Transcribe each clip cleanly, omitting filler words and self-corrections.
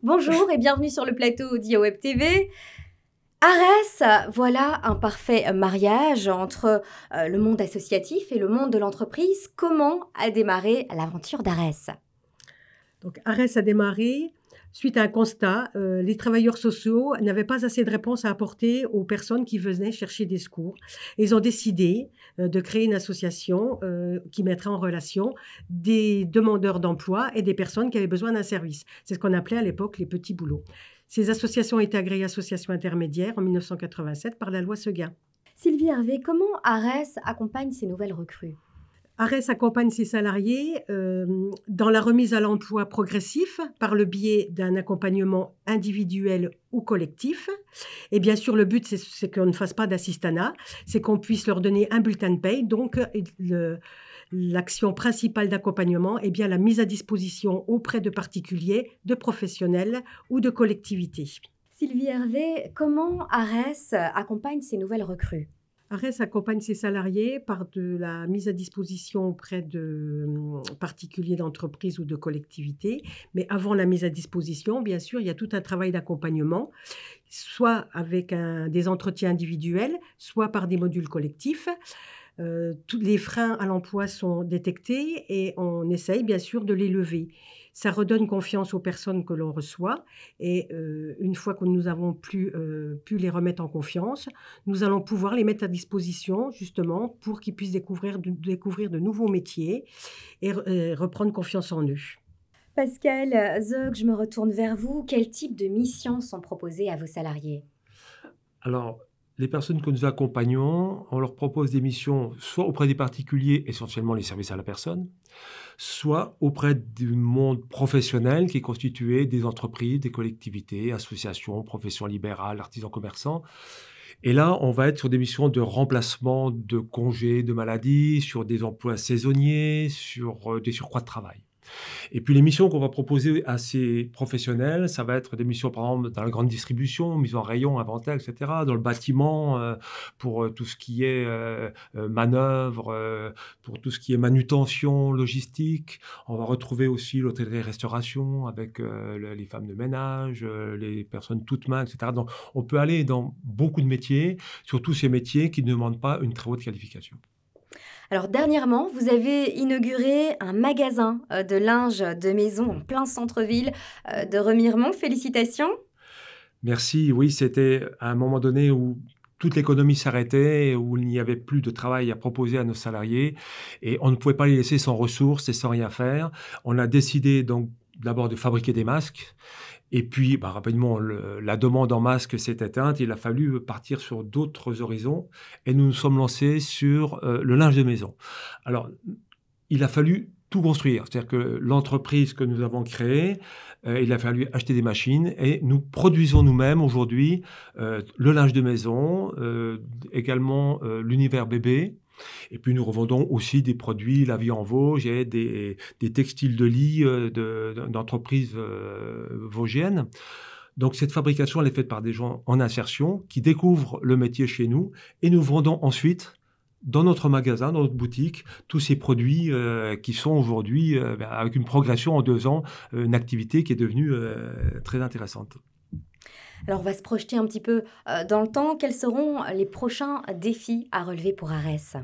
Bonjour et bienvenue sur le plateau d'IOWeb TV. Arès, voilà un parfait mariage entre le monde associatif et le monde de l'entreprise. Comment a démarré l'aventure d'Arès? Donc, Arès a démarré suite à un constat. Les travailleurs sociaux n'avaient pas assez de réponses à apporter aux personnes qui venaient chercher des secours. Et ils ont décidé de créer une association qui mettrait en relation des demandeurs d'emploi et des personnes qui avaient besoin d'un service. C'est ce qu'on appelait à l'époque les petits boulots. Ces associations ont été agréées associations intermédiaires en 1987 par la loi Seguin. Sylvie Hervé, comment Arès accompagne ces nouvelles recrues? Arès accompagne ses salariés dans la remise à l'emploi progressif par le biais d'un accompagnement individuel ou collectif. Et bien sûr, le but, c'est qu'on ne fasse pas d'assistanat, c'est qu'on puisse leur donner un bulletin de paye. Donc, l'action principale d'accompagnement est bien la mise à disposition auprès de particuliers, de professionnels ou de collectivités. Sylvie Hervé, comment Arès accompagne ces nouvelles recrues? Arès accompagne ses salariés par de la mise à disposition auprès de particuliers, d'entreprises ou de collectivités. Mais avant la mise à disposition, bien sûr, il y a tout un travail d'accompagnement, soit avec des entretiens individuels, soit par des modules collectifs. Tous les freins à l'emploi sont détectés et on essaye bien sûr de les lever. Ça redonne confiance aux personnes que l'on reçoit et une fois que nous avons pu les remettre en confiance, nous allons pouvoir les mettre à disposition justement pour qu'ils puissent découvrir de nouveaux métiers et reprendre confiance en eux. Pascal Zog, je me retourne vers vous. Quel type de missions sont proposées à vos salariés? Alors, les personnes que nous accompagnons, on leur propose des missions soit auprès des particuliers, essentiellement les services à la personne, soit auprès du monde professionnel qui est constitué des entreprises, des collectivités, associations, professions libérales, artisans commerçants. Et là, on va être sur des missions de remplacement de congés, de maladies, sur des emplois saisonniers, sur des surcroîts de travail. Et puis les missions qu'on va proposer à ces professionnels, ça va être des missions par exemple dans la grande distribution, mise en rayon, inventaire, etc. Dans le bâtiment, pour tout ce qui est manœuvre, pour tout ce qui est manutention, logistique. On va retrouver aussi l'hôtellerie-restauration avec les femmes de ménage, les personnes toutes mains, etc. Donc on peut aller dans beaucoup de métiers, surtout ces métiers qui ne demandent pas une très haute qualification. Alors dernièrement, vous avez inauguré un magasin de linge de maison en plein centre-ville de Remiremont. Félicitations. Merci. Oui, c'était à un moment donné où toute l'économie s'arrêtait, où il n'y avait plus de travail à proposer à nos salariés et on ne pouvait pas les laisser sans ressources et sans rien faire. On a décidé donc d'abord de fabriquer des masques et puis rapidement la demande en masques s'est éteinte. Il a fallu partir sur d'autres horizons et nous nous sommes lancés sur le linge de maison. Alors, il a fallu tout construire. C'est-à-dire que l'entreprise que nous avons créée, il a fallu acheter des machines et nous produisons nous-mêmes aujourd'hui le linge de maison, également l'univers bébé. Et puis nous revendons aussi des produits, la vie en Vosges et des textiles de lit d'entreprises vosgiennes. Donc cette fabrication, elle est faite par des gens en insertion qui découvrent le métier chez nous et nous vendons ensuite dans notre magasin, dans notre boutique, tous ces produits qui sont aujourd'hui, avec une progression en 2 ans, une activité qui est devenue très intéressante. Alors on va se projeter un petit peu dans le temps. Quels seront les prochains défis à relever pour Arès?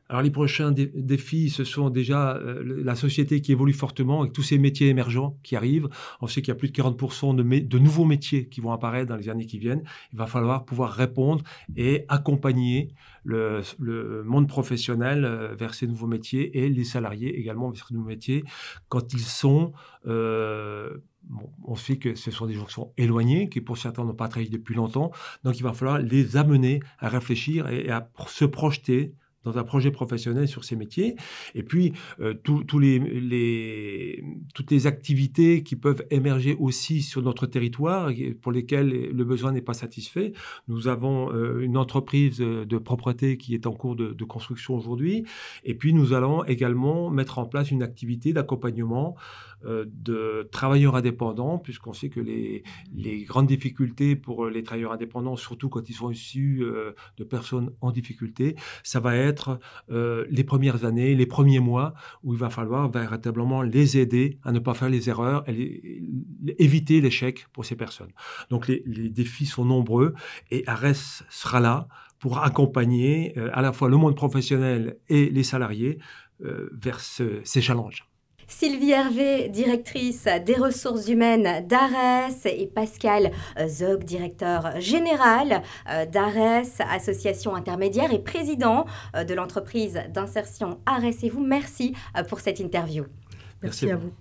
Alors les prochains défis, ce sont déjà la société qui évolue fortement avec tous ces métiers émergents qui arrivent. On sait qu'il y a plus de 40% de nouveaux métiers qui vont apparaître dans les années qui viennent. Il va falloir pouvoir répondre et accompagner le monde professionnel vers ces nouveaux métiers et les salariés également vers ces nouveaux métiers quand ils sont... on sait que ce sont des gens qui sont éloignés, qui pour certains n'ont pas travaillé depuis longtemps. Donc il va falloir les amener à réfléchir et à se projeter dans un projet professionnel sur ces métiers. Et puis, toutes les activités qui peuvent émerger aussi sur notre territoire, pour lesquelles le besoin n'est pas satisfait. Nous avons une entreprise de propreté qui est en cours de construction aujourd'hui. Et puis, nous allons également mettre en place une activité d'accompagnement de travailleurs indépendants, puisqu'on sait que les grandes difficultés pour les travailleurs indépendants, surtout quand ils sont issus de personnes en difficulté, ça va être être les premières années, les premiers mois, où il va falloir véritablement les aider à ne pas faire les erreurs et éviter l'échec pour ces personnes. Donc les défis sont nombreux et ARES sera là pour accompagner à la fois le monde professionnel et les salariés vers ces challenges. Sylvie Hervé, directrice des ressources humaines d'ARES, et Pascal Zog, directeur général d'ARES, association intermédiaire et président de l'entreprise d'insertion ARES et vous. Merci pour cette interview. Merci à vous.